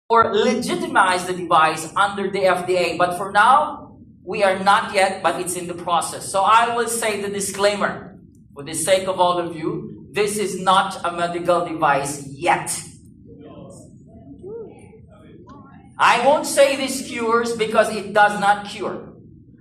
or legitimize the device under the FDA. But for now, we are not yet, but it's in the process. So I will say the disclaimer, for the sake of all of you, this is not a medical device yet. I won't say this cures because it does not cure.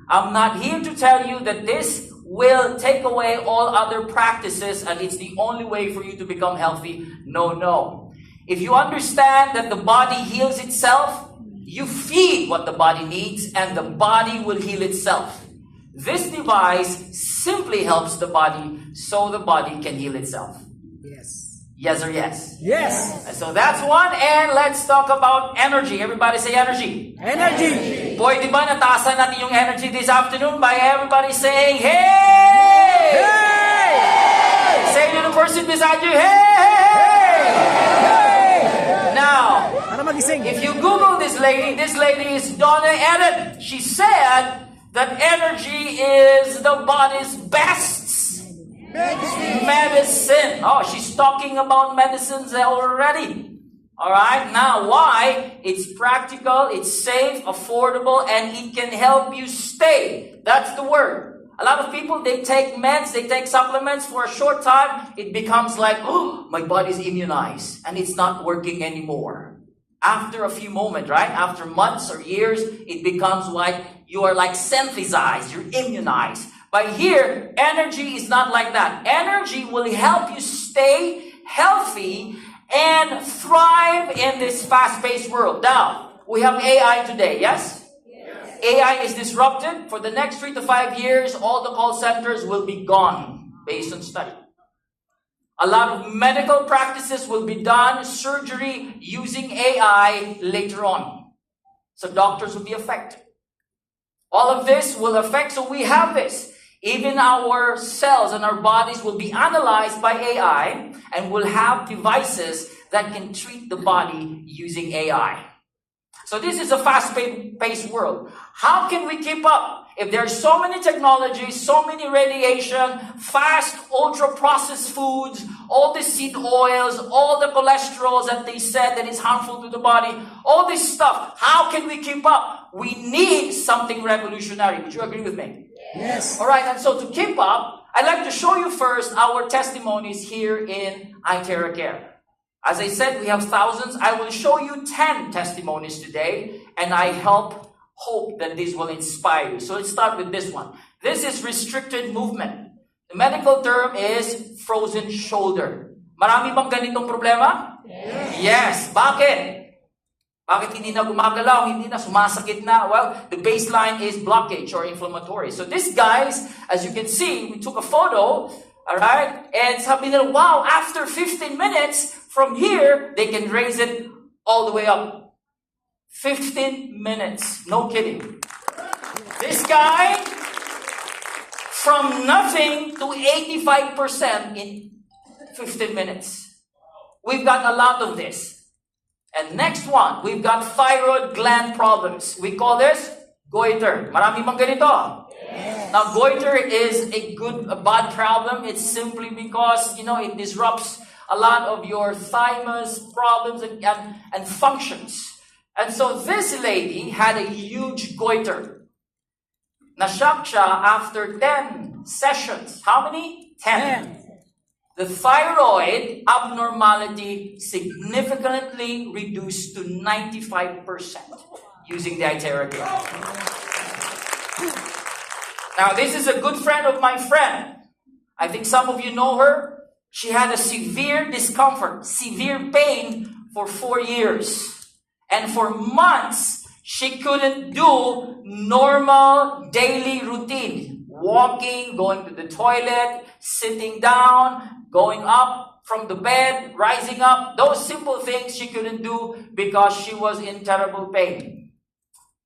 I'm not here to tell you that this will take away all other practices and it's the only way for you to become healthy. No, no. If you understand that the body heals itself, you feed what the body needs and the body will heal itself. This device simply helps the body so the body can heal itself. Yes. Yes or yes? Yes. So that's one, and let's talk about energy. Everybody say energy. Energy. Pwede ba nataasan natin yung energy this afternoon by everybody saying, hey! Hey! Say to the person beside you, hey! Hey! Now, Para magising. if you Google this lady is Donna Eden. She said that energy is the body's best medicine. Oh, she's talking about medicines already. Alright, now why? It's practical, it's safe, affordable, and it can help you stay. That's the word. A lot of people, they take meds, they take supplements for a short time. It becomes like, oh, my body's immunized, and it's not working anymore. After a few moments, right? After months or years, it becomes like you are like synthesized, you're immunized. But here, energy is not like that. Energy will help you stay healthy and thrive in this fast-paced world. Now, we have AI today, yes? Yes. AI is disrupted. For the next 3 to 5 years, all the call centers will be gone based on study. A lot of medical practices will be done, surgery using AI later on. So doctors will be affected. All of this will affect, so we have this. Even our cells and our bodies will be analyzed by AI and will have devices that can treat the body using AI. So this is a fast-paced world. How can we keep up? If there are so many technologies, so many radiation, fast, ultra-processed foods, all the seed oils, all the cholesterols that they said that is harmful to the body, all this stuff, how can we keep up? We need something revolutionary. Would you agree with me? Yes. All right, and so to keep up, I'd like to show you first our testimonies here in iteracare. As I said, we have thousands. I will show you 10 testimonies today, and I hope that this will inspire you. So let's start with this one. This is restricted movement. The medical term is frozen shoulder. Marami bang ganitong problema? Yes. Bakit? Bakit hindi na gumagalaw, hindi na sumasakit na? Well, the baseline is blockage or inflammatory. So these guys, as you can see, we took a photo, all right? And sabi nila, wow, after 15 minutes from here, they can raise it all the way up. 15 minutes, no kidding. This guy, from nothing to 85% in 15 minutes. We've got a lot of this. And next one, we've got thyroid gland problems. We call this goiter. Marami bang ganito? Yes. Now, goiter is a bad problem. It's simply because, it disrupts a lot of your thymus problems and functions. And so this lady had a huge goiter. Nashock siya after 10 sessions. How many? 10. The thyroid abnormality significantly reduced to 95% using the iteracare. Now, this is a good friend of my friend. I think some of you know her. She had a severe discomfort, severe pain for 4 years. And for months, she couldn't do normal daily routine. Walking, going to the toilet, sitting down, going up from the bed, rising up. Those simple things she couldn't do because she was in terrible pain.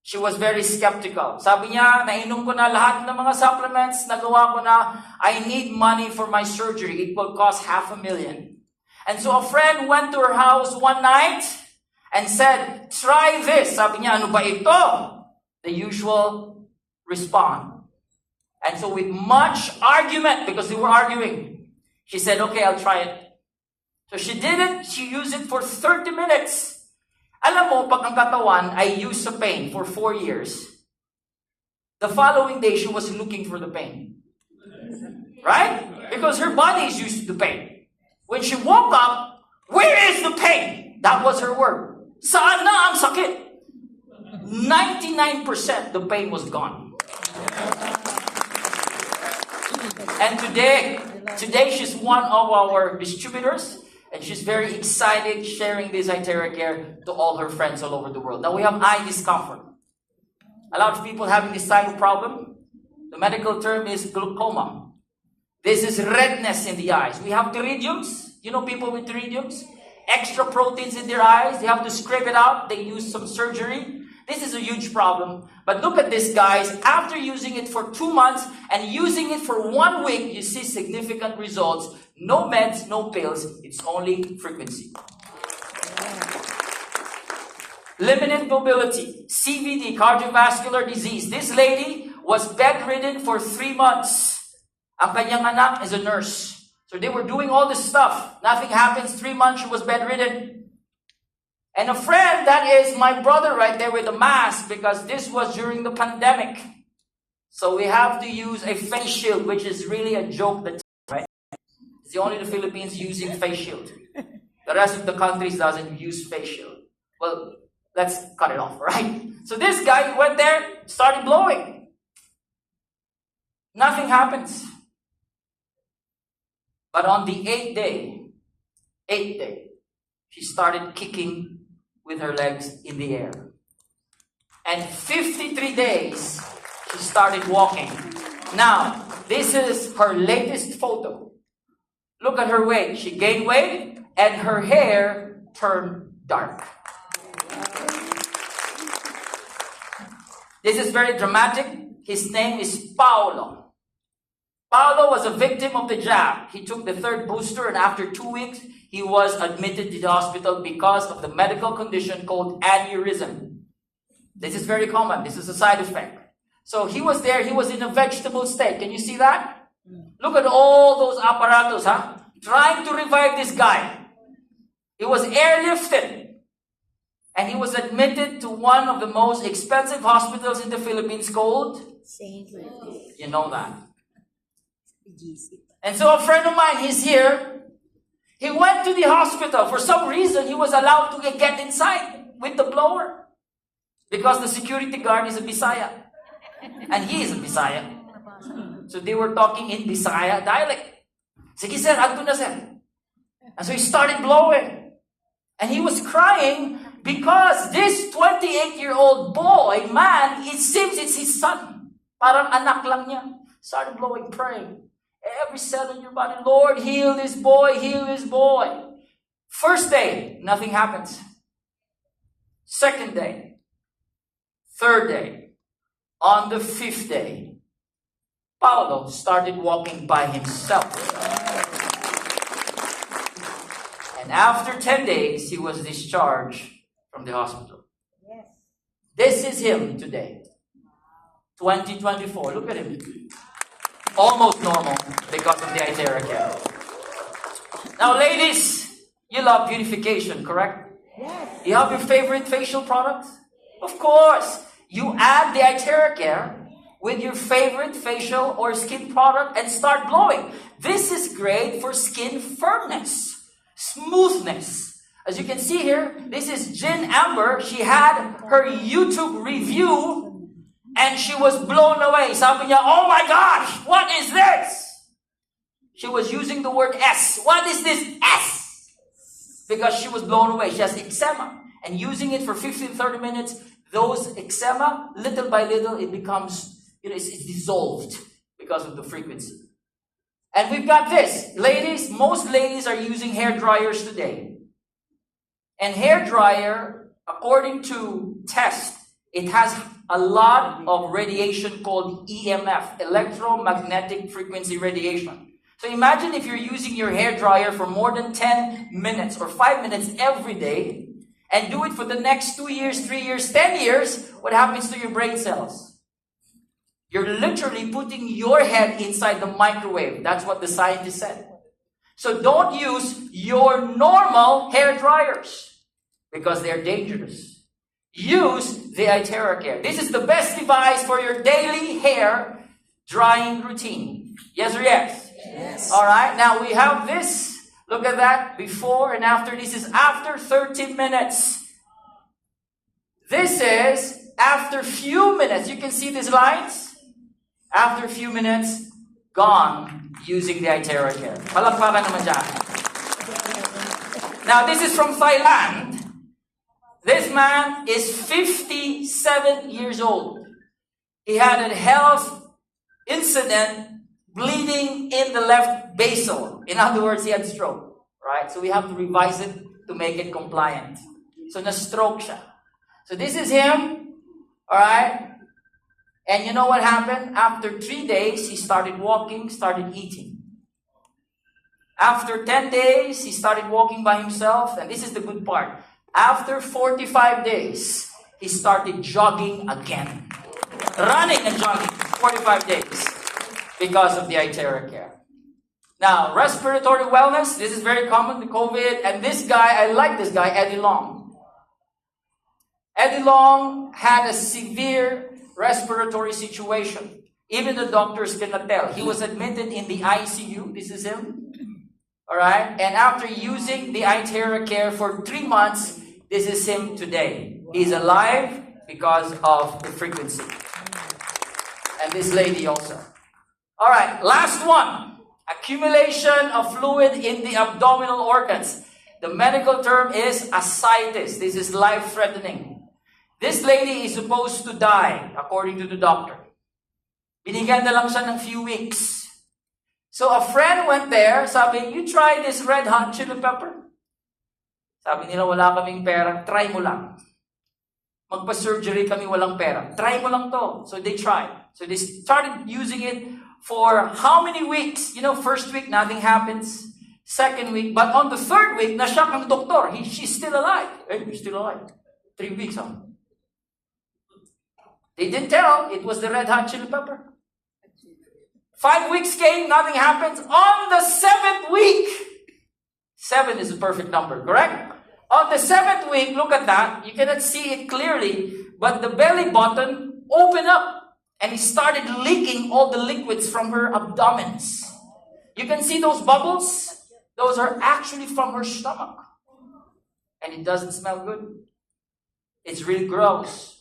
She was very skeptical. Sabi niya, nainom ko na lahat ng mga supplements, nagawa ko na, I need money for my surgery. It will cost $500,000. And so a friend went to her house one night and said, try this. Sabi niya, ano ba ito? The usual response. And so with much argument, because they were arguing, she said, okay, I'll try it. So she did it. She used it for 30 minutes. Alam mo, pag ang katawan ay used sa pain for 4 years, the following day she was looking for the pain. Right? Because her body is used to the pain. When she woke up, where is the pain? That was her word. Saan na ang sakit? 99% the pain was gone. And today she's one of our distributors, and she's very excited sharing this iteracare to all her friends all over the world. Now we have eye discomfort. A lot of people having this type of problem. The medical term is glaucoma. This is redness in the eyes. We have pterygiums. You know people with pterygiums? Extra proteins in their eyes. They have to scrape it out. They use some surgery. This is a huge problem. But look at this, guys. After using it for 2 months and using it for 1 week, you see significant results. No meds, no pills. It's only frequency. Limited mobility, CVD, cardiovascular disease. This lady was bedridden for 3 months. Ang kanyang anak is a nurse. So they were doing all this stuff. Nothing happens. 3 months, she was bedridden. And a friend, that is my brother right there with a mask, because this was during the pandemic. So we have to use a face shield, which is really a joke, right? It's only the Philippines using face shield. The rest of the countries doesn't use face shield. Well, let's cut it off, right? So this guy went there, started blowing. Nothing happens. But on the 8th day, she started kicking with her legs in the air. And 53 days, she started walking. Now, this is her latest photo. Look at her weight. She gained weight and her hair turned dark. This is very dramatic. His name is Paolo. Paolo was a victim of the jab. He took the 3rd booster, and after 2 weeks, he was admitted to the hospital because of the medical condition called aneurysm. This is very common. This is a side effect. So he was there. He was in a vegetable state. Can you see that? Look at all those apparatus, trying to revive this guy. He was airlifted. And he was admitted to one of the most expensive hospitals in the Philippines called? You know that. And so a friend of mine, he's here. He went to the hospital. For some reason, he was allowed to get inside with the blower. Because the security guard is a Bisaya. And he is a Bisaya. So they were talking in Bisaya dialect. Sige sir, adto na sir. And so he started blowing. And he was crying because this 28-year-old boy, man, it seems it's his son. Parang anak lang niya. Started blowing, praying. Every cell in your body, Lord, heal this boy, heal this boy. First day, nothing happens. Second day, third day, on the 5th day, Paolo started walking by himself. And after 10 days, he was discharged from the hospital. Yes. This is him today. 2024. Look at him. Almost normal because of the iteracare. Now, ladies, you love beautification, correct? Yes. You have your favorite facial products? Of course. You add the iteracare with your favorite facial or skin product and start blowing. This is great for skin firmness, smoothness. As you can see here, this is Jen Amber. She had her YouTube review and she was blown away. Sabi niya, oh my gosh, what is this? She was using the word S. What is this S? Because she was blown away. She has eczema. And using it for 15-30 minutes, those eczema, little by little, it becomes, it's dissolved because of the frequency. And we've got this. Ladies, most ladies are using hair dryers today. And hair dryer, according to tests, it has a lot of radiation called EMF, electromagnetic frequency radiation. So imagine if you're using your hair dryer for more than 10 minutes or 5 minutes every day and do it for the next 2 years, 3 years, 10 years, what happens to your brain cells? You're literally putting your head inside the microwave. That's what the scientist said. So don't use your normal hair dryers. because they're dangerous. Use the iteracare. This is the best device for your daily hair drying routine. Yes or yes? Yes. All right. Now we have this. Look at that. Before and after. This is after 30 minutes. This is after few minutes. You can see these lines. After a few minutes, gone using the iteracare. Palakpakan naman dyan. Now this is from Thailand. This man is 57 years old. He had a health incident, bleeding in the left basal. In other words, he had stroke. Right? So we have to revise it to make it compliant. So na-stroke siya. So this is him. Alright? And you know what happened? After 3 days, he started walking, started eating. After 10 days, he started walking by himself. And this is the good part. After 45 days, he started jogging again. Running and jogging 45 days because of the iteracare. Now, respiratory wellness, this is very common, the COVID. And this guy, I like this guy, Eddie Long. Eddie Long had a severe respiratory situation. Even the doctors cannot tell. He was admitted in the ICU. This is him. Alright? And after using the iteracare for 3 months, this is him today. He's alive because of the frequency. And this lady also. Alright, last one. Accumulation of fluid in the abdominal organs. The medical term is ascites. This is life-threatening. This lady is supposed to die, according to the doctor. Binigyan na lang siya ng few weeks. So a friend went there, sabi, you try this red hot chili pepper? Sabi nila, wala kaming pera, try mo lang. Magpa-surgery kami, walang pera. Try mo lang to. So they tried. So they started using it for how many weeks? You know, first week, nothing happens. Second week, but on the third week, na-shock ang doktor. She's still alive. Hey, you're still alive. 3 weeks, huh? They didn't tell. It was the red hot chili pepper. 5 weeks came, nothing happens. On the 7th week, 7 is a perfect number, correct? On the 7th week, look at that. You cannot see it clearly, but the belly button opened up and it started leaking all the liquids from her abdomens. You can see those bubbles? Those are actually from her stomach. And it doesn't smell good. It's really gross.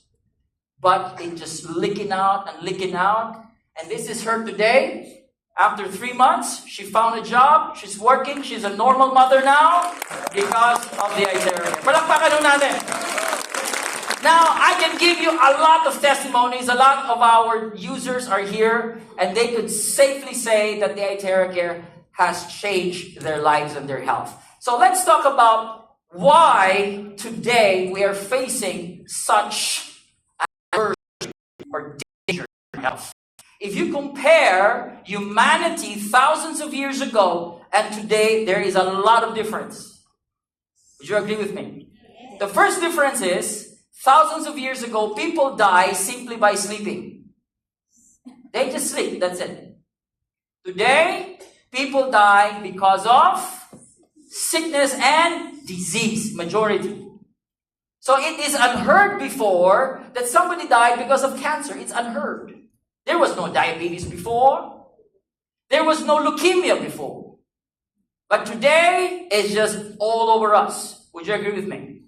But it's just leaking out and leaking out. And this is her today. After 3 months, she found a job. She's working. She's a normal mother now because of the iteracare. Palakpakan natin. Now, I can give you a lot of testimonies. A lot of our users are here, and they could safely say that the iteracare has changed their lives and their health. So let's talk about why today we are facing such adversity or danger in health. If you compare humanity thousands of years ago and today, there is a lot of difference. Would you agree with me? The first difference is, thousands of years ago, people die simply by sleeping. They just sleep, that's it. Today, people die because of sickness and disease, majority. So it is unheard before that somebody died because of cancer. It's unheard. There was no diabetes before. There was no leukemia before. But today, it's just all over us. Would you agree with me?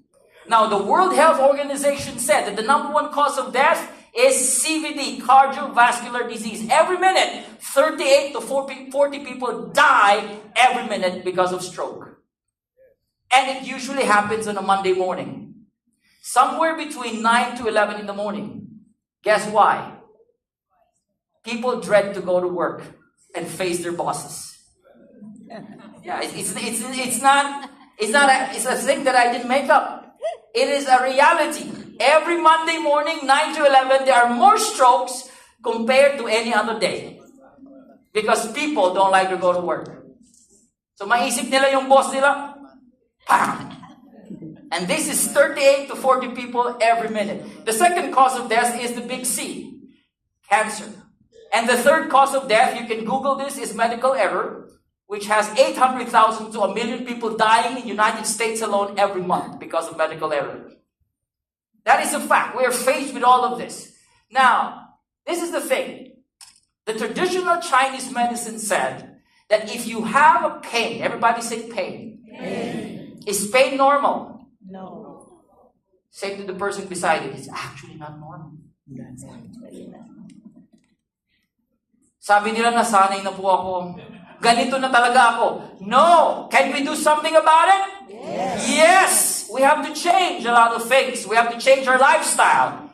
Now, the World Health Organization said that the number one cause of death is CVD, cardiovascular disease. Every minute, 38 to 40 people die every minute because of stroke. And it usually happens on a Monday morning. Somewhere between 9 to 11 in the morning. Guess why? People dread to go to work and face their bosses. Yeah, it's a thing that I didn't make up. It is a reality. Every Monday morning, 9 to 11, there are more strokes compared to any other day. Because people don't like to go to work. So maisip nila yung boss nila, bam! And this is 38 to 40 people every minute. The second cause of death is the big C, cancer. And the third cause of death, you can Google this, is medical error. which has 800,000 to 1 million people dying in the United States alone every month because of medical error. That is a fact. We are faced with all of this. Now, this is the thing. The traditional Chinese medicine said that if you have a pain, everybody say pain. Pain. Is pain normal? No. Say to the person beside you, it's actually not normal. Sabi nila, nasanay na po ako. Ganito na talaga ako. No! Can we do something about it? Yes! We have to change a lot of things. We have to change our lifestyle.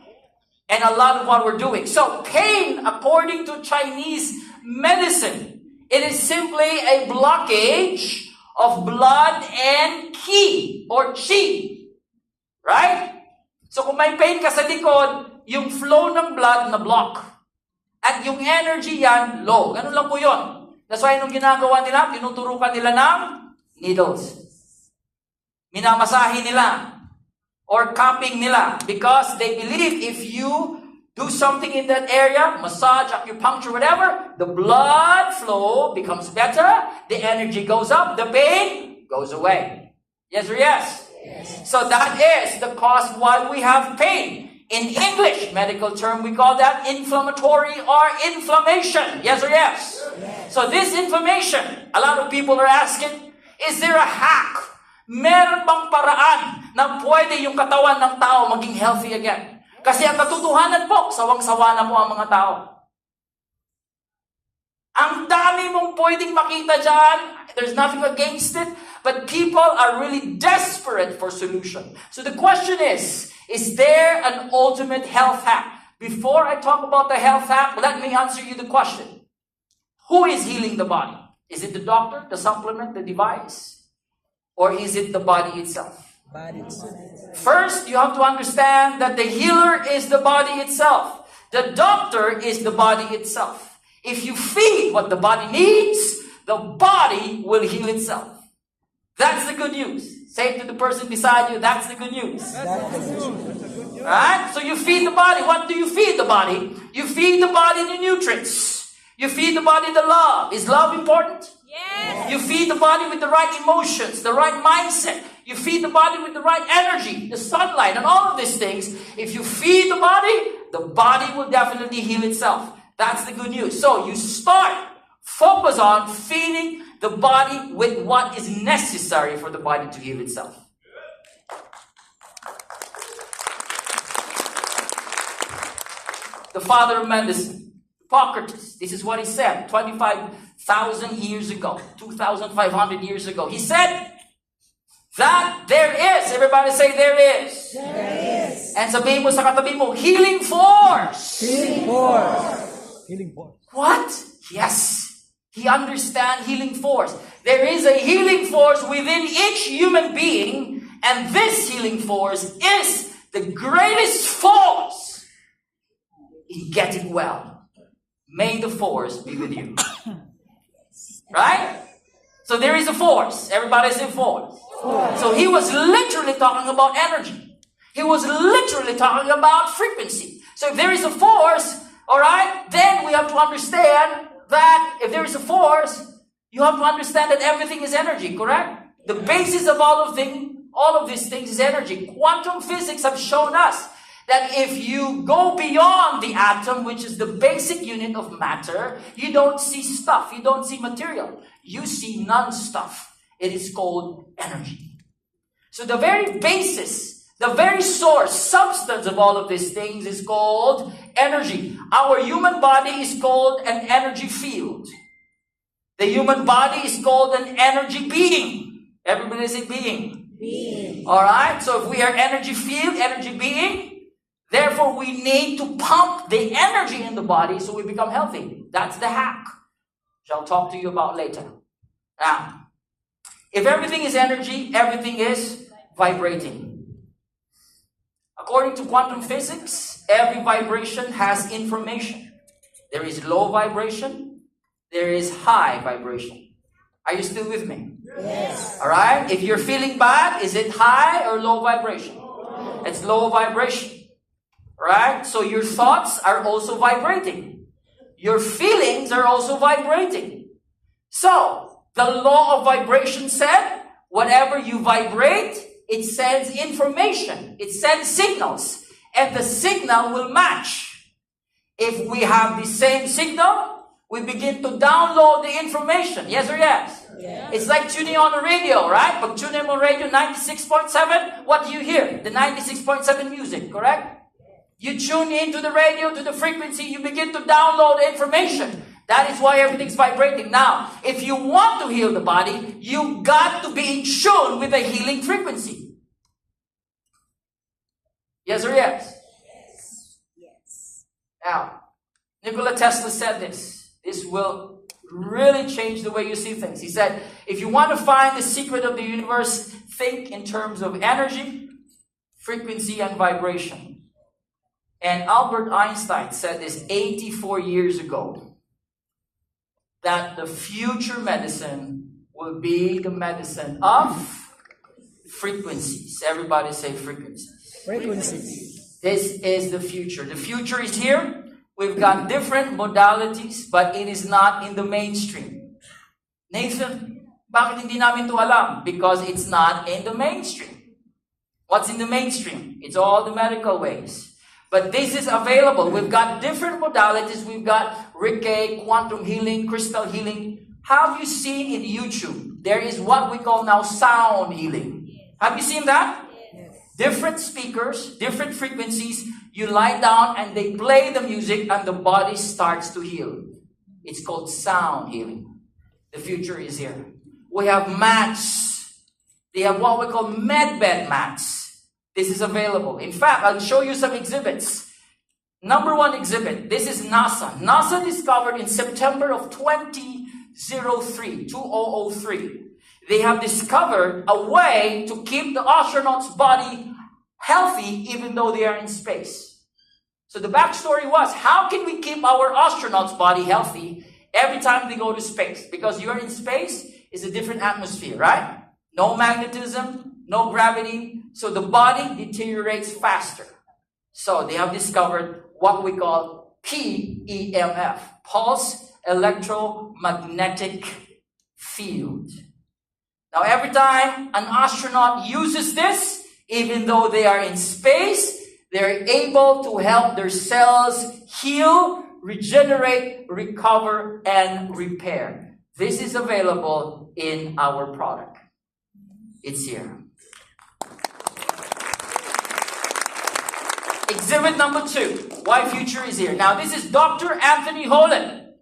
And a lot of what we're doing. So, pain, according to Chinese medicine, it is simply a blockage of blood and qi or qi. Right? So, kung may pain ka sa likod, yung flow ng blood na block. At yung energy yan, low. Ganun lang po yun. That's why nung ginagawa nila, tinuturukan nila ng needles. Minamasahe nila. Or cupping nila. Because they believe if you do something in that area, massage, acupuncture, whatever, the blood flow becomes better, the energy goes up, the pain goes away. Yes or yes? Yes. So that is the cause why we have pain. In English medical term, we call that inflammatory or inflammation. Yes or yes? Yes. So this inflammation, a lot of people are asking, is there a hack? Meron bang paraan na pwede yung katawan ng tao maging healthy again? Kasi ang katotohanan po, sawang-sawa na po ang mga tao. Ang dami mong pwedeng makita dyan. There's nothing against it. But people are really desperate for solution. So the question is there an ultimate health hack? Before I talk about the health hack, let me answer you the question. Who is healing the body? Is it the doctor, the supplement, the device? Or is it the body itself? First, you have to understand that the healer is the body itself. The doctor is the body itself. If you feed what the body needs, the body will heal itself. That's the good news. Say to the person beside you, that's the good news. Right? So you feed the body. What do you feed the body? You feed the body the nutrients. You feed the body the love. Is love important? Yes. You feed the body with the right emotions, the right mindset. You feed the body with the right energy, the sunlight, and all of these things. If you feed the body will definitely heal itself. That's the good news. So you focus on feeding the body with what is necessary for the body to heal itself. The father of medicine, Hippocrates, this is what he said 25,000 years ago, 2,500 years ago. He said that there is, everybody say there is. There is. And sabihin mo sa katabi mo, healing force. Healing force. Healing force. What? Yes. He understands healing force. There is a healing force within each human being, and this healing force is the greatest force in getting well. May the force be with you. Right? So there is a force. Everybody say force. So he was literally talking about energy. He was literally talking about frequency. So if there is a force, all right, then we have to understand that if there is a force, you have to understand that everything is energy, correct? The basis of all of these things is energy. Quantum physics have shown us that if you go beyond the atom, which is the basic unit of matter, you don't see stuff, you don't see material. You see non-stuff. It is called energy. So the very basis, the very source, substance of all of these things is called energy. Our human body is called an energy field. The human body is called an energy being. Everybody say being. Being. Alright, so if we are energy field, energy being, therefore we need to pump the energy in the body so we become healthy. That's the hack, which I'll talk to you about later. Now, if everything is energy, everything is vibrating. According to quantum physics, every vibration has information. There is low vibration. There is high vibration. Are you still with me? Yes. All right? If you're feeling bad, is it high or low vibration? It's low vibration. Right? So your thoughts are also vibrating. Your feelings are also vibrating. So, The law of vibration said, whatever you vibrate, it sends information. It sends signals. And the signal will match. If we have the same signal, we begin to download the information. Yes or yes? Yes. It's like tuning on the radio, right? Pag tune mo radio 96.7, what do you hear? The 96.7 music, correct? You tune into the radio, to the frequency, you begin to download information. That is why everything's vibrating. Now, if you want to heal the body, you got to be in tune with the healing frequency. Yes or yes? Yes. Yes. Now, Nikola Tesla said this. This will really change the way you see things. He said, if you want to find the secret of the universe, think in terms of energy, frequency, and vibration. And Albert Einstein said this 84 years ago, that the future medicine will be the medicine of frequencies. Everybody say frequencies. Frequencies. This is the future. The future is here. We've got different modalities, but it is not in the mainstream. Nathan, bakit hindi namin to alam? Because it's not in the mainstream. What's in the mainstream? It's all the medical ways. But this is available. We've got different modalities. We've got Reiki, quantum healing, crystal healing. Have you seen in YouTube? There is what we call now sound healing. Have you seen that? Yes. Different speakers, different frequencies. You lie down and they play the music and the body starts to heal. It's called sound healing. The future is here. We have mats. They have what we call medbed mats. This is available. In fact, I'll show you some exhibits. Number one exhibit. This is NASA. NASA discovered in September of 2003. They have discovered a way to keep the astronauts' body healthy even though they are in space. So the backstory was, how can we keep our astronauts' body healthy every time they go to space? Because you're in space, it's a different atmosphere, right? No magnetism, no gravity. So the body deteriorates faster. So they have discovered what we call PEMF, pulse electromagnetic field. Now every time an astronaut uses this, even though they are in space, they're able to help their cells heal, regenerate, recover, and repair. This is available in our product. It's here. Exhibit number 2. Why future is here. Now this is Dr. Anthony Holland.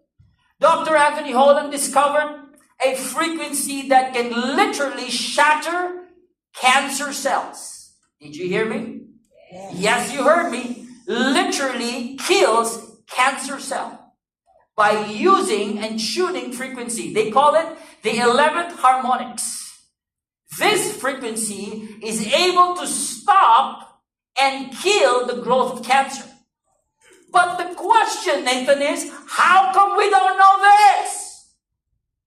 Dr. Anthony Holland discovered a frequency that can literally shatter cancer cells. Did you hear me? Yes, you heard me. Literally kills cancer cell by using and tuning frequency. They call it the 11th harmonics. This frequency is able to stop and kill the growth of cancer. But the question, Nathan, is how come we don't know this?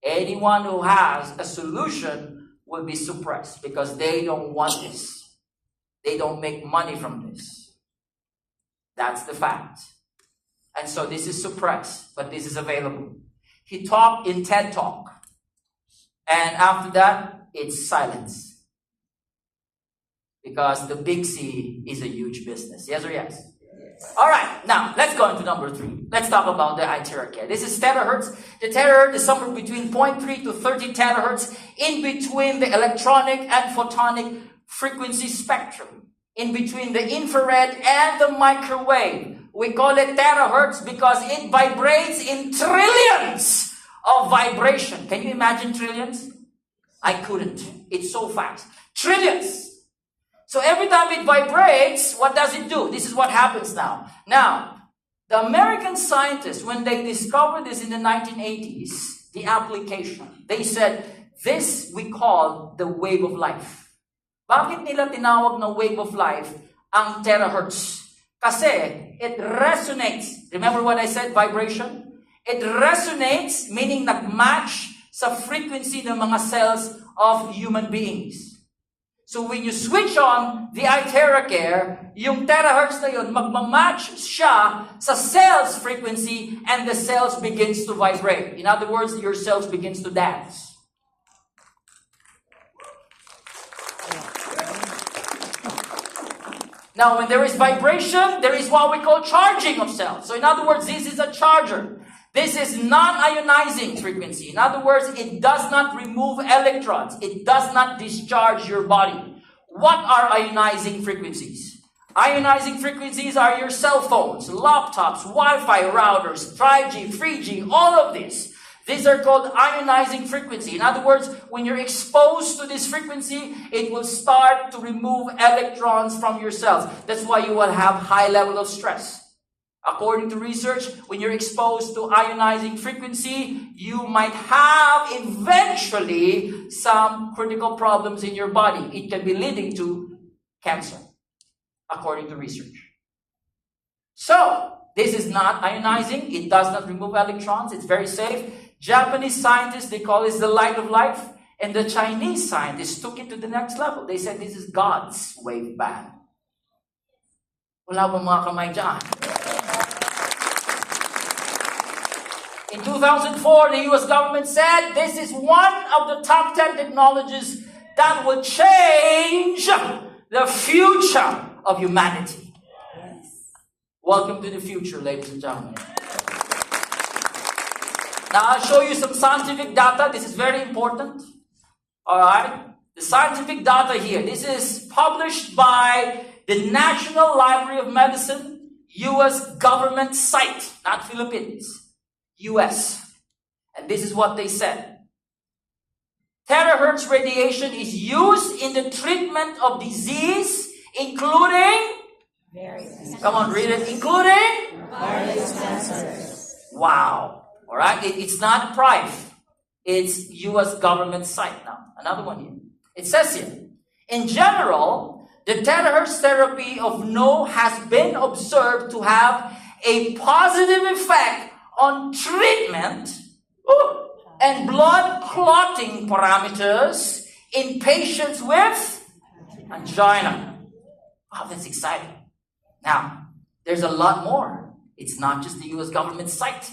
Anyone who has a solution will be suppressed because they don't want this. They don't make money from this. That's the fact. And so this is suppressed, but this is available. He talked in TED Talk. And after that, it's silence. Because the big C is a huge business. Yes or yes? Yes. All right. Now, let's go into number 3. Let's talk about the iteracare. This is terahertz. The terahertz is somewhere between 0.3 to 30 terahertz in between the electronic and photonic frequency spectrum. In between the infrared and the microwave. We call it terahertz because it vibrates in trillions of vibration. Can you imagine trillions? I couldn't. It's so fast. Trillions. So every time it vibrates, what does it do? This is what happens now. Now, the American scientists, when they discovered this in the 1980s, the application, they said, this we call the wave of life. Bakit nila tinawag na wave of life ang terahertz? Kasi it resonates. Remember what I said, vibration? It resonates, meaning nag-match sa frequency ng mga cells of human beings. So when you switch on the iteracare, yung terahertz na yun, magmamatch siya sa cells frequency and the cells begins to vibrate. In other words, your cells begins to dance. Now, when there is vibration, there is what we call charging of cells. So in other words, this is a charger. This is non-ionizing frequency. In other words, it does not remove electrons. It does not discharge your body. What are ionizing frequencies? Ionizing frequencies are your cell phones, laptops, Wi-Fi routers, 5G, 3G, all of this. These are called ionizing frequency. In other words, when you're exposed to this frequency, it will start to remove electrons from your cells. That's why you will have high level of stress. According to research, when you're exposed to ionizing frequency, you might have eventually some critical problems in your body. It can be leading to cancer, according to research. So, this is not ionizing. It does not remove electrons. It's very safe. Japanese scientists, they call this the light of life. And the Chinese scientists took it to the next level. They said this is God's wave band. Wala ba mga kamay dyan? In 2004, the US government said this is one of the top 10 technologies that will change the future of humanity. Welcome to the future, ladies and gentlemen. Now, I'll show you some scientific data. This is very important. All right. The scientific data here. This is published by the National Library of Medicine, U.S. government site, not Philippines, U.S. And this is what they said. Terahertz radiation is used in the treatment of disease, including, come on, read it, including Various cancers. Wow. All right. It's not private. It's U.S. government site now. Another one here. It says here, in general, the terahertz therapy of NO has been observed to have a positive effect on treatment and blood clotting parameters in patients with angina. Wow, that's exciting. Now, there's a lot more. It's not just the U.S. government site.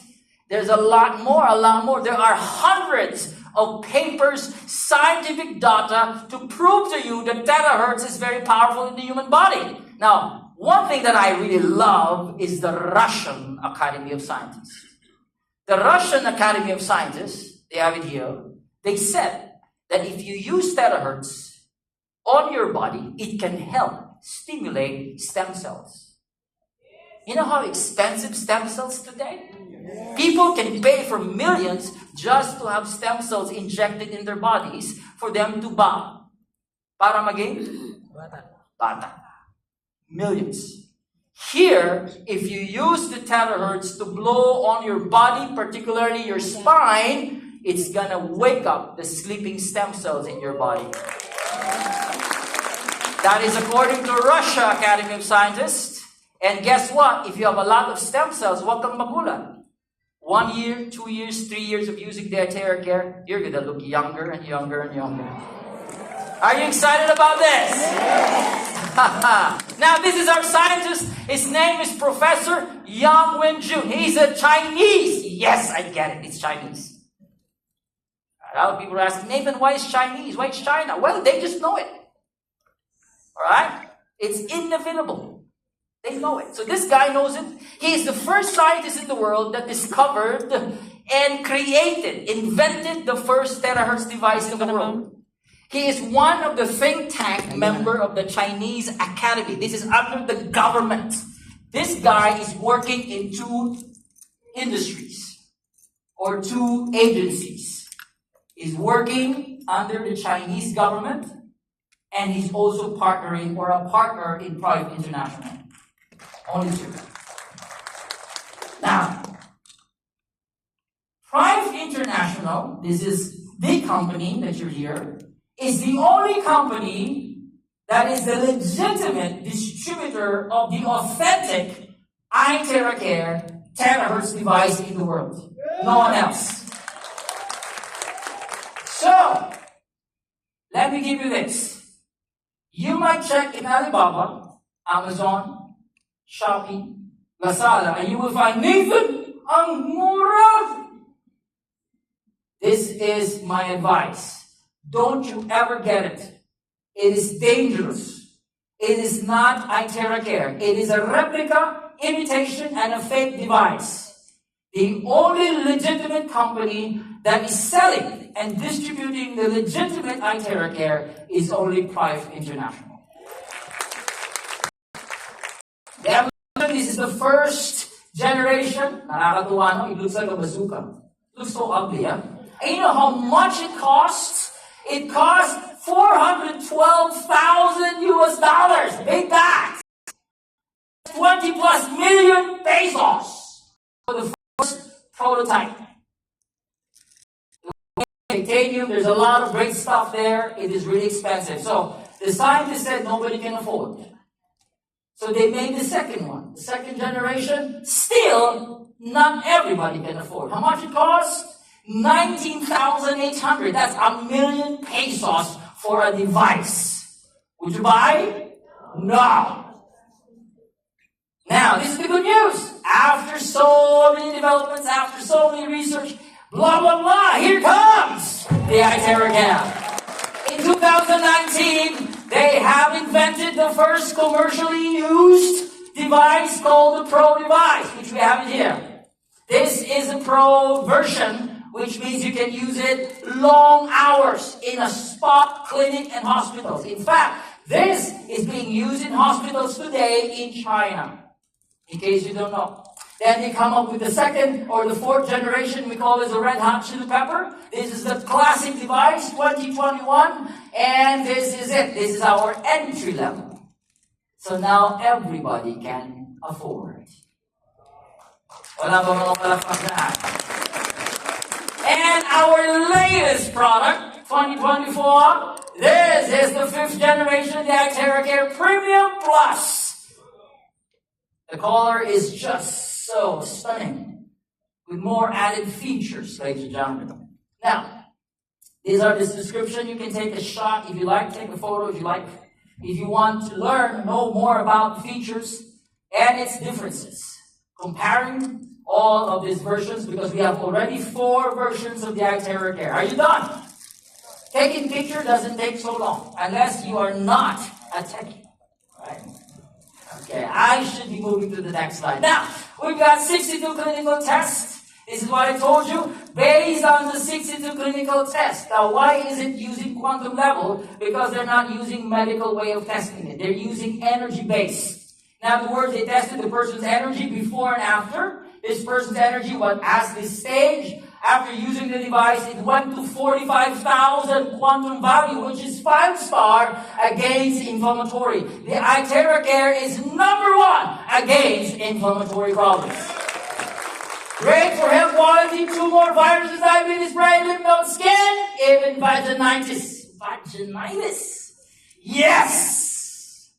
There's a lot more. There are hundreds of papers, scientific data to prove to you that terahertz is very powerful in the human body. Now, one thing that I really love is the Russian Academy of Scientists. The Russian Academy of Scientists, they have it here, they said that if you use terahertz on your body, it can help stimulate stem cells. You know how expensive stem cells today? People can pay for millions just to have stem cells injected in their bodies for them to bow. Para maging bata. Millions. Here, if you use the terahertz to blow on your body, particularly your spine, it's gonna wake up the sleeping stem cells in your body. That is according to Russia Academy of Scientists. And guess what? If you have a lot of stem cells, what kang magulat? 1 year, 2 years, 3 years of using the iteracare, you're gonna look younger and younger and younger. Are you excited about this? Yes. Now, this is our scientist. His name is Professor Yang Wenjun. He's a Chinese. Yes, I get it. It's Chinese. A lot of people are asking, Nathan, why is Chinese? Why is China? Well, they just know it. All right? It's inevitable. They know it. So this guy knows it. He is the first scientist in the world that discovered and invented the first terahertz device in the world. He is one of the think tank member of the Chinese Academy. This is under the government. This guy is working in 2 industries or 2 agencies. He's working under the Chinese government, and he's also partnering or a partner in Private International. Only 2. Now, Private International, this is the company that you're here, is the only company that is the legitimate distributor of the authentic iteracare terahertz device in the world. No one else. So, let me give you this. You might check in Alibaba, Amazon, Shopee, Lazada, and you will find, Nathan, ang mura. This is my advice. Don't you ever get it. It is dangerous. It is not iteracare. It is a replica, imitation, and a fake device. The only legitimate company that is selling and distributing the legitimate iteracare is only Prive International. This is the first generation. Nakakatuwa, no? It looks like a bazooka. It looks so ugly, yeah? And you know how much it costs? It costs $412,000 US. Big bags. 20 plus million pesos for the first prototype. Titanium, there's a lot of great stuff there. It is really expensive. So the scientists said nobody can afford. So they made the second one. The second generation, still not everybody can afford. How much it costs? 19,800. That's $1,000,000 pesos for a device. Would you buy? No. Now, this is the good news. After so many developments, after so many research, blah, blah, blah, here comes the iteracare. In 2019, they have invented the first commercially used device called the Pro device, which we have it here. This is a Pro version, which means you can use it long hours in a spa, clinic, and hospitals. In fact, this is being used in hospitals today in China, in case you don't know. Then they come up with the second or the fourth generation. We call it the red hot chili pepper. This is the classic device, 2021. And this is it. This is our entry level. So now everybody can afford. Wala ba mga palakpak na? And our latest product, 2024. This is the fifth generation, the iteracare Premium Plus. The color is just so stunning, with more added features, ladies and gentlemen. Now, these are this description. You can take a shot if you like, take a photo if you like. If you want to know more about the features and its differences, comparing all of these versions, because we have already 4 versions of the iteracare. Are you done? Taking picture doesn't take so long, unless you are not a techie, right? Okay, I should be moving to the next slide. Now, we've got 62 clinical tests. This is what I told you. Based on the 62 clinical tests. Now, why is it using quantum level? Because they're not using medical way of testing it. They're using energy-based. In other words, they tested the person's energy before and after. This person's energy was at this stage. After using the device, it went to 45,000 quantum value, which is 5-star against inflammatory. The iteracare is #1 against inflammatory problems. Great for health quality, tumor, viruses, diabetes, brain, lymph node, skin, even vaginitis. Vaginitis. Yes!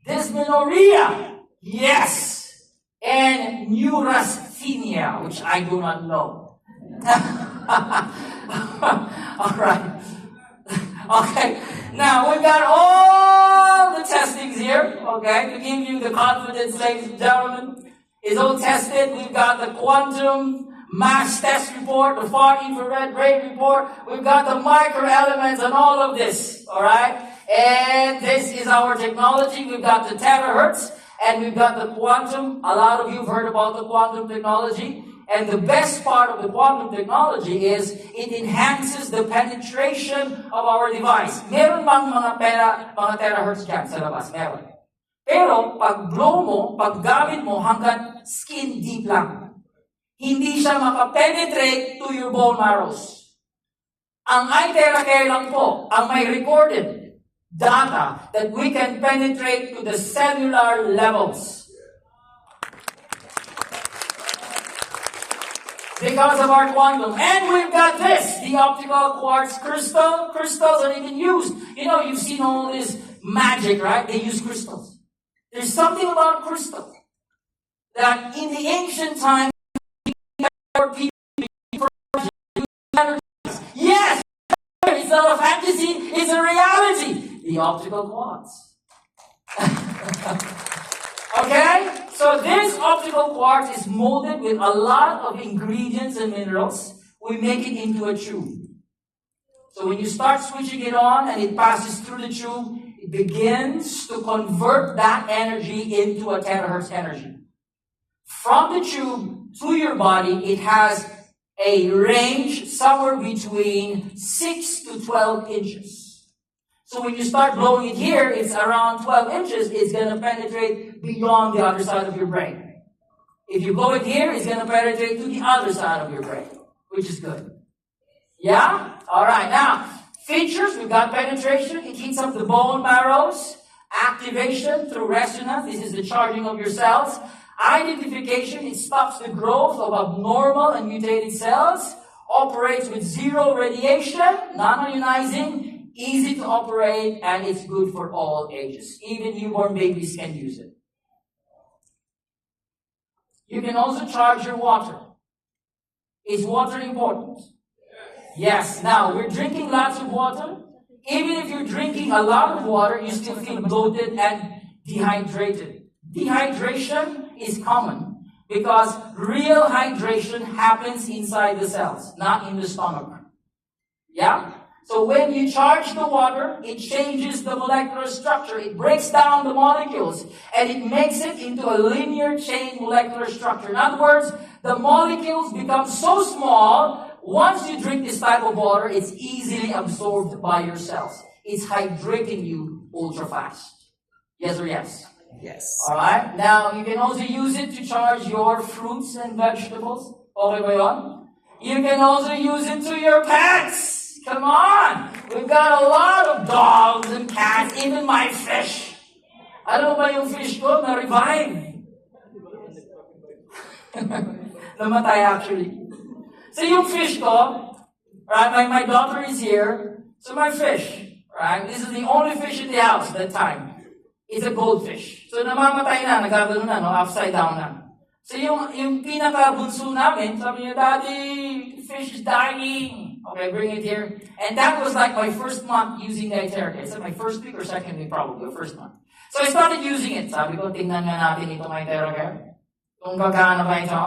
Dysmenorrhea. Yes! And neurasthenia, which I do not know. All right. Okay. Now, we've got all the testings here, okay, to give you the confidence, ladies and gentlemen. It's all tested. We've got the quantum mass test report, the far infrared rate report. We've got the microelements and all of this, all right? And this is our technology. We've got the terahertz, and we've got the quantum. A lot of you have heard about the quantum technology. And the best part of the quantum technology is it enhances the penetration of our device. Meron bang mga terahertz dyan sa labas? Meron. Pero pag blow mo, pag gamit mo hanggang skin deep lang, hindi siya makapenetrate to your bone marrows. Ang iteracare lang po, ang may recorded data that we can penetrate to the cellular levels. Because of our quantum. And we've got this, the optical quartz crystals are even used. You know, you've seen all this magic, right? They use crystals. There's something about crystal that in the ancient times, yes, it's not a fantasy, it's a reality. The optical quartz. Okay? So this optical quartz is molded with a lot of ingredients and minerals. We make it into a tube. So when you start switching it on and it passes through the tube, it begins to convert that energy into a terahertz energy. From the tube to your body, it has a range somewhere between 6 to 12 inches. So when you start blowing it here, it's around 12 inches. It's going to penetrate beyond the other side of your brain. If you blow it here, it's going to penetrate to the other side of your brain, which is good. Yeah? All right. Now, features, we've got penetration. It heats up the bone marrows. Activation through resonance. This is the charging of your cells. Identification, it stops the growth of abnormal and mutated cells. Operates with zero radiation, non-ionizing, easy to operate, and it's good for all ages. Even newborn babies can use it. You can also charge your water. Is water important? Yes. Now, we're drinking lots of water. Even if you're drinking a lot of water, you still feel bloated and dehydrated. Dehydration is common because real hydration happens inside the cells, not in the stomach. Yeah? So when you charge the water, it changes the molecular structure. It breaks down the molecules and it makes it into a linear chain molecular structure. In other words, the molecules become so small, once you drink this type of water, it's easily absorbed by your cells. It's hydrating you ultra fast. Yes or yes? Yes. Alright? Now, you can also use it to charge your fruits and vegetables. Okay ba yun? You can also use it to your pets. Come on! We've got a lot of dogs and cats, even my fish. Ano ba yung fish ko? Na-revive. Namatay actually. So yung fish ko, right, my daughter is here, so my fish, right, this is the only fish in the house that time. It's a goldfish. So namamatay na, nagagano na, no, upside down na. So yung pinaka-bunso namin, sabi niya, Daddy, fish is dying. Okay, bring it here. And that was like my first month using the iteracare. Is that my first week or second week? Probably, the first month. So I started using it. Sabi ko, tingnan nga natin itong iteracare. Kung gagana ba ito.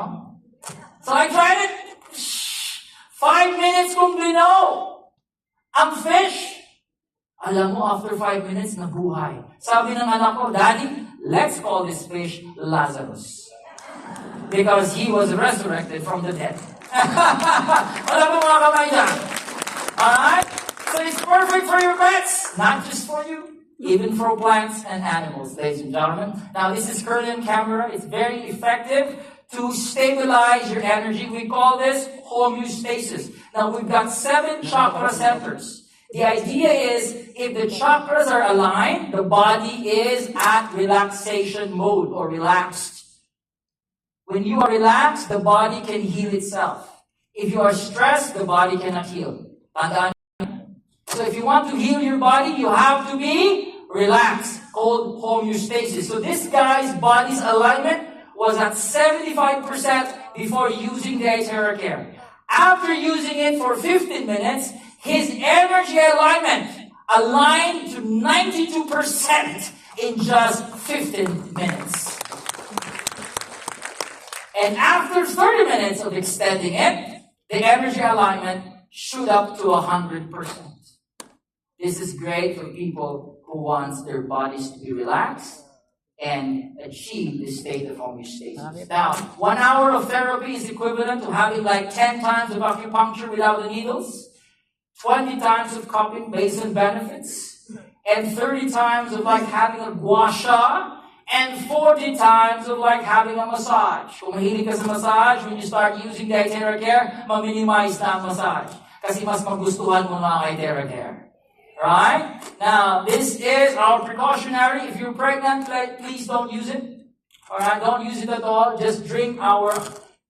So I tried it. 5 minutes kung blinaw. Ang fish. Alam mo, after 5 minutes, nabuhay. Sabi ng anak ko, Daddy, let's call this fish Lazarus. Because he was resurrected from the dead. Wala po mga kamay dyan. Alright? So it's perfect for your pets. Not just for you. Even for plants and animals, ladies and gentlemen. Now, this is currently on camera. It's very effective to stabilize your energy. We call this homeostasis. Now, we've got 7 chakra centers. The idea is, if the chakras are aligned, the body is at relaxation mode or relaxed. When you are relaxed, the body can heal itself. If you are stressed, the body cannot heal. So if you want to heal your body, you have to be relaxed, called homeostasis. So this guy's body's alignment was at 75% before using the iteracare. After using it for 15 minutes, his energy alignment aligned to 92% in just 15 minutes. And after 30 minutes of extending it, the energy alignment shoot up to 100%. This is great for people who want their bodies to be relaxed and achieve the state of homeostasis. Now, 1 hour of therapy is equivalent to having like 10 times of acupuncture without the needles, 20 times of cupping based on benefits, and 30 times of like having a gua sha, and 40 times of like having a massage. Kung mahilig ka sa massage, when you start using the iteracare, ma-minimize na ang massage. Kasi mas magustuhan mo na ang iteracare. Right? Now, this is our precautionary. If you're pregnant, please don't use it. Alright, don't use it at all. Just drink our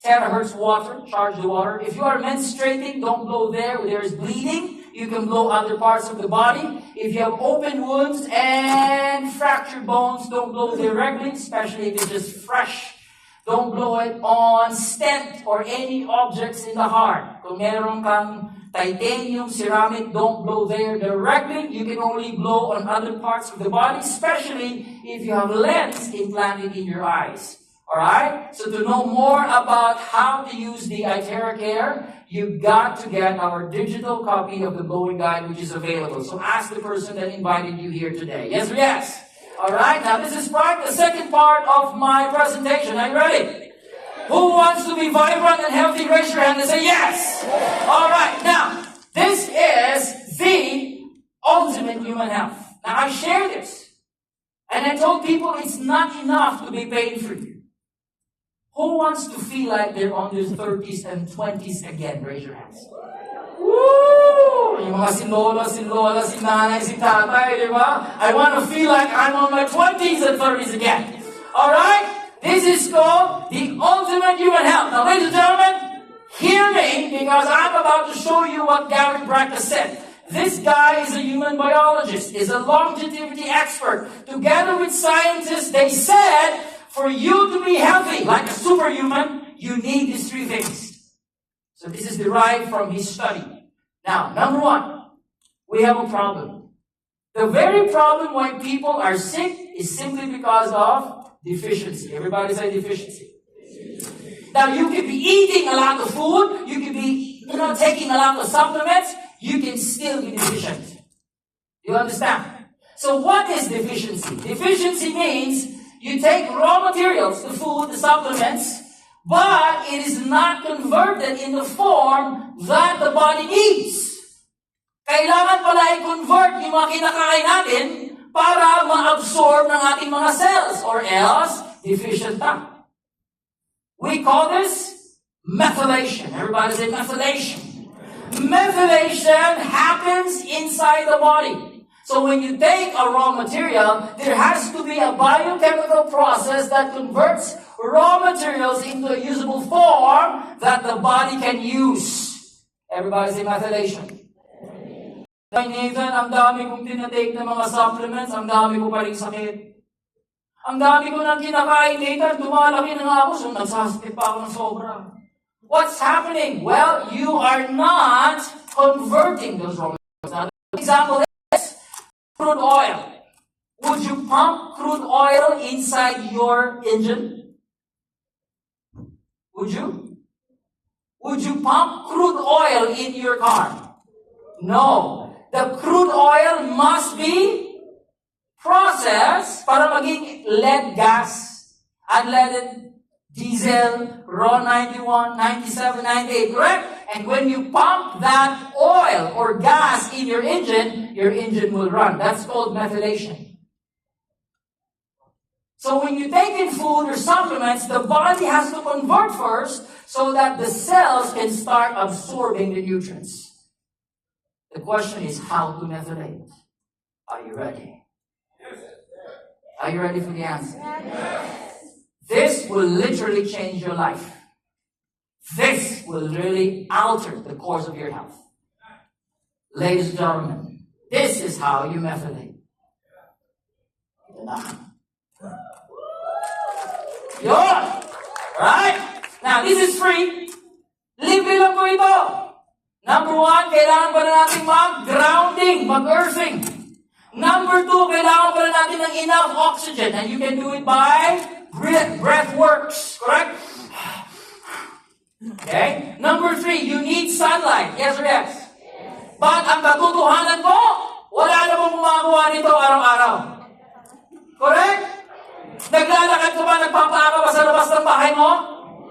terahertz water. Charge the water. If you are menstruating, don't blow there where there is bleeding. You can blow other parts of the body. If you have open wounds and fractured bones, don't blow directly, especially if it's just fresh. Don't blow it on stent or any objects in the heart. Kung meron kang titanium, ceramic, don't blow there directly. You can only blow on other parts of the body, especially if you have lens implanted in your eyes. Alright? So to know more about how to use the iteracare, you've got to get our digital copy of the Blowing Guide, which is available. So ask the person that invited you here today. Yes or yes? Alright, now this is the second part of my presentation. Are you ready? Who wants to be vibrant and healthy? Raise your hand and say yes. Alright, now, this is the ultimate human health. Now I share this. And I told people it's not enough to be pain-free. Who wants to feel like they're on their 30s and 20s again? Raise your hands. Woo! Yung mga si lola, si nanay, si tatay, di ba? I want to feel like I'm on my 20s and 30s again. Alright? This is called the ultimate human health. Now, ladies and gentlemen, hear me because I'm about to show you what Gary Brecka said. This guy is a human biologist, is a longevity expert. Together with scientists, they said, for you to be healthy, like a superhuman, you need these three things. So this is derived from his study. Now, number one, we have a problem. The very problem why people are sick is simply because of deficiency. Everybody say deficiency. Now, you could be eating a lot of food, you could be, taking a lot of supplements, you can still be deficient. You understand? So what is deficiency? Deficiency means you take raw materials, the food, the supplements, but it is not converted in the form that the body needs. Kailangan pala i-convert yung mga kinakain natin para ma-absorb ng ating mga cells, or else deficient tayo. We call this methylation. Everybody say methylation. Methylation happens inside the body. So when you take a raw material, there has to be a biochemical process that converts raw materials into a usable form that the body can use. Everybody say methylation. Ay, Nathan, ang dami kong tinatake ng mga supplements, ang dami ko pa rin sakit. Ang dami ko nang kinakain, Nathan, tumalaki na nga ako, so nagsasakit pa ako ng sobra. What's happening? Well, you are not converting those raw materials. Now, the example is crude oil. Would you pump crude oil inside your engine? Would you? Would you pump crude oil in your car? No. The crude oil must be processed para maging lead gas, unleaded diesel, raw 91, 97, 98, correct? And when you pump that oil or gas in your engine will run. That's called methylation. So when you take in food or supplements, the body has to convert first so that the cells can start absorbing the nutrients. The question is how to methylate. Are you ready? Are you ready for the answer? Yes. This will literally change your life. This will really alter the course of your health. Ladies and gentlemen, this is how you methylate. Yun! Right? Now, this is free. Libre lang po ito. Number one, kailangan pa na natin mag-grounding, mag-earthing. Number two, kailangan pa na natin ng enough oxygen. And you can do it by breath works. Correct? Okay? Number three, you need sunlight. Yes or yes? But ang katotohanan po, wala na pong gumagawa nito araw-araw. Correct? Naglalakad ka ba, nagpapaaka ba sa labas ng bahay mo?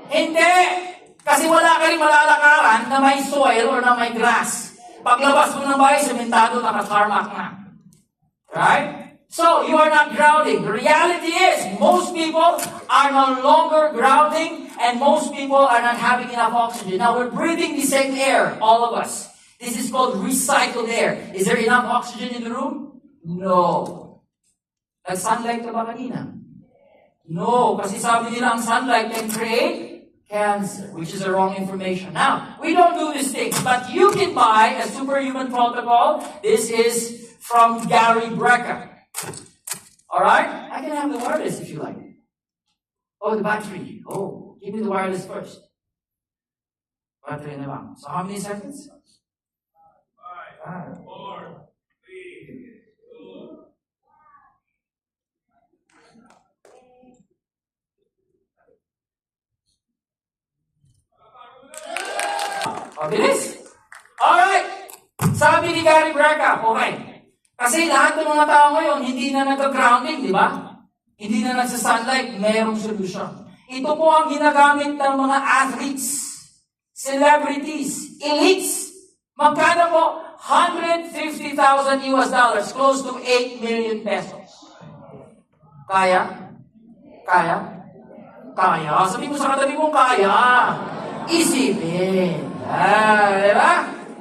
Hindi. Kasi wala ka rin malalakaran na may soil or na may grass. Paglabas mo ng bahay, sementado, naka-tarmac na. Right? So, you are not grounding. The reality is, most people are no longer grounding and most people are not having enough oxygen. Now, we're breathing the same air, all of us. This is called recycled air. Is there enough oxygen in the room? No. Nag-sunlight ka ba kanina? No, kasi sabi nila ang sunlight can create cancer, which is the wrong information. Now, we don't do these things, but you can buy a superhuman protocol. This is from Gary Brecka. Alright? I can have the wireless if you like. Oh, the battery. Oh, give me the wireless first. Battery na lang. So how many seconds? 5, 4, 3, 2. Mabilis. Alright. Sabi ni Gary Breca, okay. Kasi lahat ng mga tao ngayon, hindi na nag-grounding, di ba? Hindi na nagsa-sunlight, mayroong solution. Ito po ang ginagamit ng mga athletes, celebrities, elites. Magkano po? $150,000 close to 8 million pesos. Kaya? Kaya? Kaya. Sabi mo sa katabi mo, kaya. Isipin. Diba?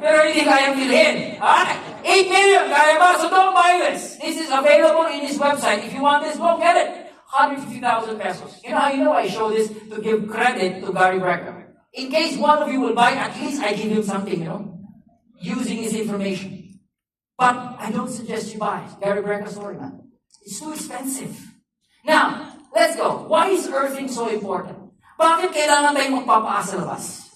Pero hindi kayang bilhin. 8 million, kaya ba? So don't buy this. This is available in his website. If you want this, go get it. 150,000 pesos. You know how you know I show this to give credit to Gary Breca? In case one of you will buy, at least I give him something, using his information. But I don't suggest you buy Gary Breca's story, man. It's too expensive. Now, let's go. Why is earthing so important? Bakit kailangan tayong magpapaas sa labas?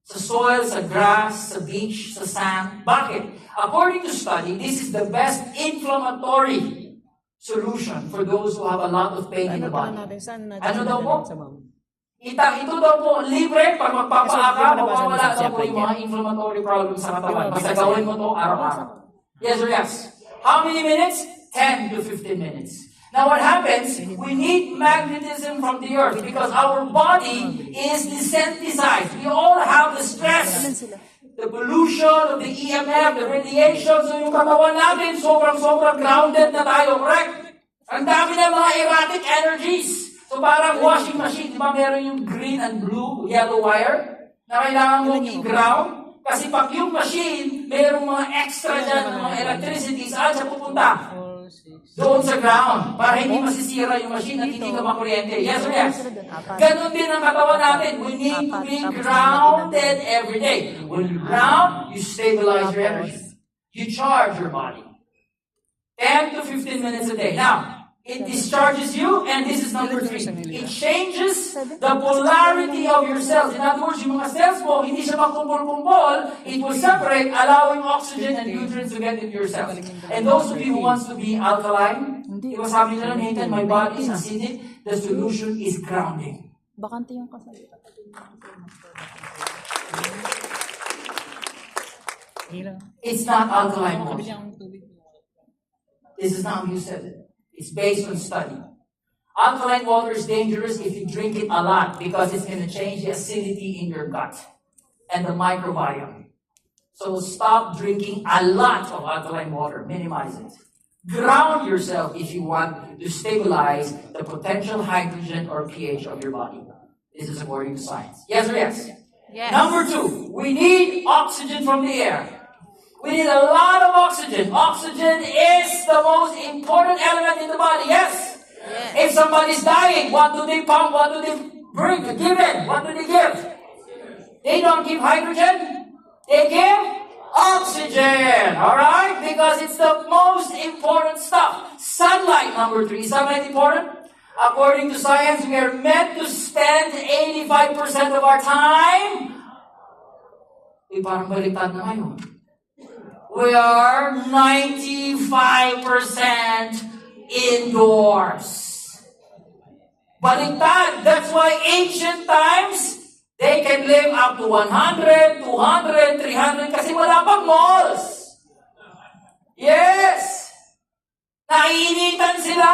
Sa soil, sa grass, sa beach, sa sand. Bakit? According to study, this is the best inflammatory solution for those who have a lot of pain in the body. Ano daw po? Ito daw po, libre pag magpapaaka, mawawala daw po yung mga inflammatory problems sa katawan. Basta gawin mo to araw-araw. Yes or yes? How many minutes? 10 to 15 minutes. Now what happens, we need magnetism from the earth because our body is desensitized. We all have the stress, the pollution of the EMF, the radiation. So yung katawan natin, sobrang grounded na tayo, correct? Ang dami ng mga erratic energies. So parang washing machine, di ba meron yung green and blue, yellow wire na kailangan mong i-ground? Kasi pag yung machine, merong mga extra dyan ng mga electricity, saan siya pupunta? Doon sa ground, para hindi masisira yung machine at hindi ka makuryente. Yes or yes? Ganon din ang katawan natin. We need to be grounded every day. When you ground, you stabilize your energy. You charge your body. 10 to 15 minutes a day. Now, it discharges you, and this is number 3. It changes the polarity of your cells. In other words, yung mga cells mo, hindi siya magkumpul-kumpul, it will separate, allowing oxygen and nutrients to get into your cells. And those of you who wants to be alkaline, di ba sabi nila, Nathan, my body is acidic, the solution is grounding. Bakante yung kasali. It's not alkaline water. This is not how you said it. It's based on study. Alkaline water is dangerous if you drink it a lot because it's going to change the acidity in your gut and the microbiome. So stop drinking a lot of alkaline water. Minimize it. Ground yourself if you want to stabilize the potential hydrogen or pH of your body. This is according to science. Yes or yes? Yes. Number 2, we need oxygen from the air. We need a lot of oxygen. Oxygen is the most important element in the body, yes? If somebody's dying, what do they pump? What do they bring? Give it. What do they give? They don't give hydrogen. They give oxygen. Alright? Because it's the most important stuff. Sunlight, number 3. Is sunlight important? According to science, we are meant to spend 85% of our time. Parang baliktad na ngayon. We are 95% indoors. Baliktad. That's why ancient times, they can live up to 100, 200, 300 kasi wala pang malls. Yes! Naiinitan sila.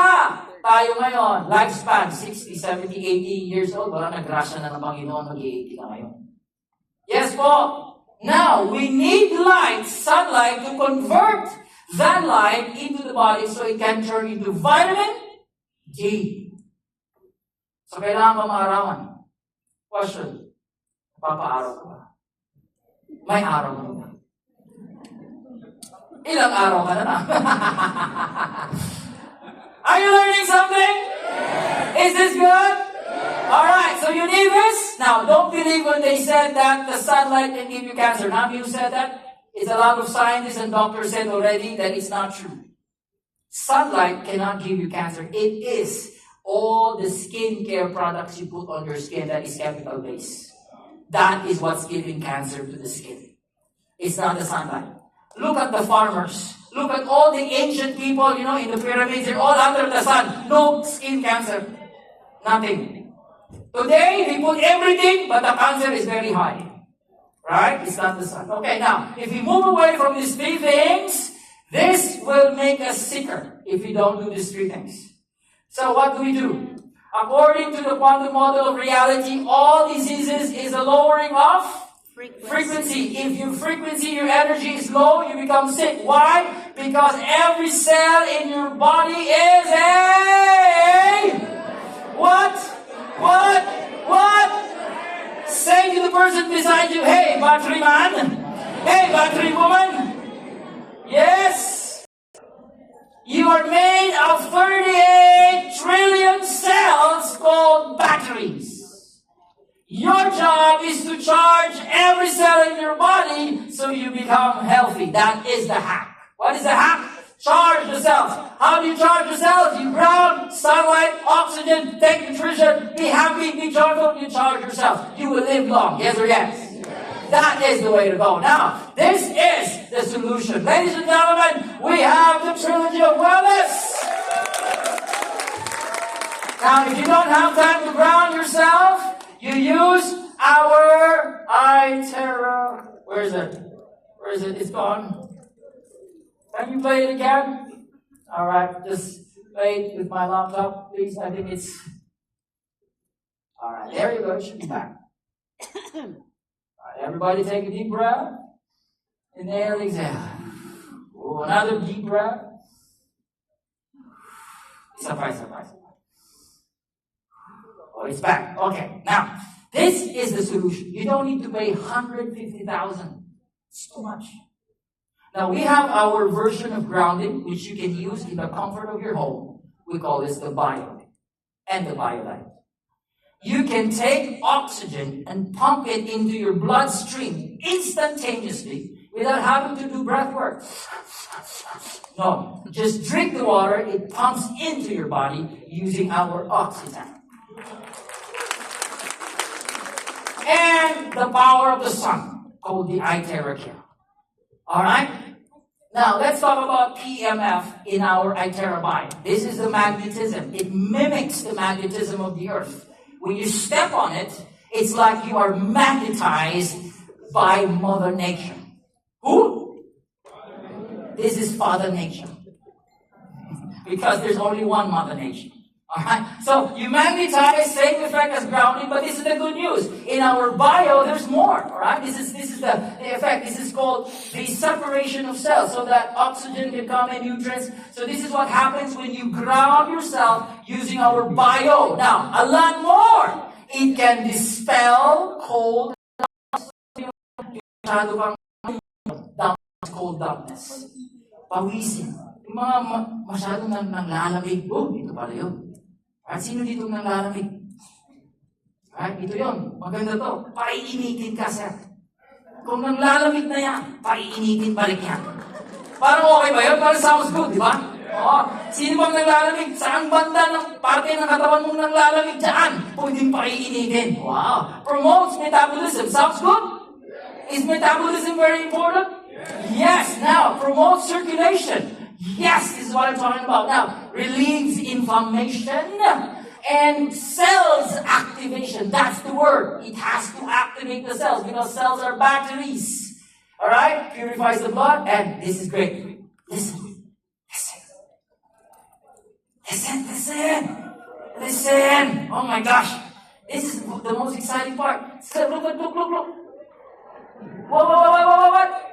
Tayo ngayon, lifespan, 60, 70, 80 years old. Wala nagrasya na ng Panginoon, mag-80 na ngayon. Yes po. Now, we need light, sunlight, to convert that light into the body so it can turn into vitamin D. So, kailangan ka maarawan. Question. Papaaraw ka ba? May araw ka ba? Ilang araw ka na? Are you learning something? Is this good? Alright, so you need this? Now, don't believe when they said that the sunlight can give you cancer. None of you said that? It's a lot of scientists and doctors said already that it's not true. Sunlight cannot give you cancer. It is all the skincare products you put on your skin that is chemical based. That is what's giving cancer to the skin. It's not the sunlight. Look at the farmers. Look at all the ancient people, in the pyramids. They're all under the sun. No skin cancer. Nothing. Today, we put everything, but the cancer is very high. Right? It's not the sun. Okay, now, if we move away from these three things, this will make us sicker if we don't do these three things. So what do? According to the quantum model of reality, all diseases is a lowering of frequency. If your frequency, your energy is low, you become sick. Why? Because every cell in your body is a... What? Say to the person beside you, hey, battery man. Hey, battery woman. Yes. You are made of 38 trillion cells called batteries. Your job is to charge every cell in your body so you become healthy. That is the hack. What is the hack? Charge the cells. How do you charge the cells? You ground, sunlight, oxygen, take nutrition, be happy, be joyful, you charge yourself. You will live long. Yes or yes? That is the way to go. Now, this is the solution. Ladies and gentlemen, we have the Trilogy of Wellness. Now, if you don't have time to ground yourself, you use our iteracare. Where is it? It's gone. Can you play it again? All right, just play it with my laptop, please. I think it's... All right, there you go. It should be back. All right, everybody take a deep breath. Inhale, exhale. Ooh, another deep breath. Surprise. Oh, it's back. Okay, now, this is the solution. You don't need to pay $150,000. It's too much. Now, we have our version of grounding, which you can use in the comfort of your home. We call this the Bio and the BioLite. You can take oxygen and pump it into your bloodstream instantaneously without having to do breath work. No, just drink the water. It pumps into your body using our Oxytap. And the power of the sun, called the iteracare. All right? Now, let's talk about PMF in our iterabio. This is the magnetism. It mimics the magnetism of the earth. When you step on it, it's like you are magnetized by Mother Nature. Who? This is Father Nature. Because there's only one Mother Nature. Alright? So, you magnetize, same effect as grounding, but this is the good news. In our bio, there's more. Alright? This is the effect. This is called the separation of cells, so that oxygen can come and nutrients. So this is what happens when you ground yourself using our bio. Now, a lot more. It can dispel cold, cold darkness. Pawisin. Yung mga masyadong nanglalamig. Oh, ito pala yun. At sino dito nanglalamig? Ay, ito yun. Maganda to. Paiinitin ka, sir. Kung nanglalamig na yan, paiinitin balik yan. Parang okay ba yun? Parang sounds good, di ba? Oo. Sino bang nanglalamig? Saan banda ng parte ng katawan mong nanglalamig dyan? Pwedeng paiinitin. Wow. Promotes metabolism. Sounds good? Is metabolism very important? Yes. Now, promotes circulation. Yes, this is what I'm talking about. Now, relieves inflammation and cells activation. That's the word. It has to activate the cells because cells are batteries. Alright? Purifies the blood, and this is great. Listen. Oh my gosh. This is the most exciting part. So, look. What?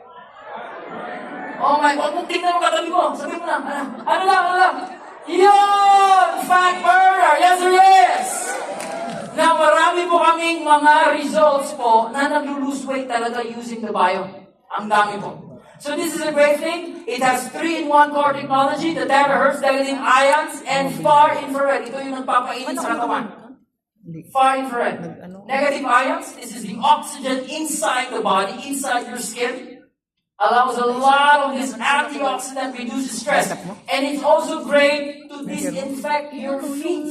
Oh my God, kung tingnan mo katabi mo, sabi mo lang, ano lang. Yun! Fat burner! Yes or yes? Now, marami po kaming mga results po na nag-lose weight talaga using the bio. Ang dami po. So this is a great thing. It has 3-in-1 core technology, the terahertz, negative ions, and far infrared. Ito yung nagpapainit sa katawan. Far infrared. Negative ions, this is the oxygen inside the body, inside your skin. Allows a lot of this antioxidant, reduces stress. And it's also great to disinfect your feet.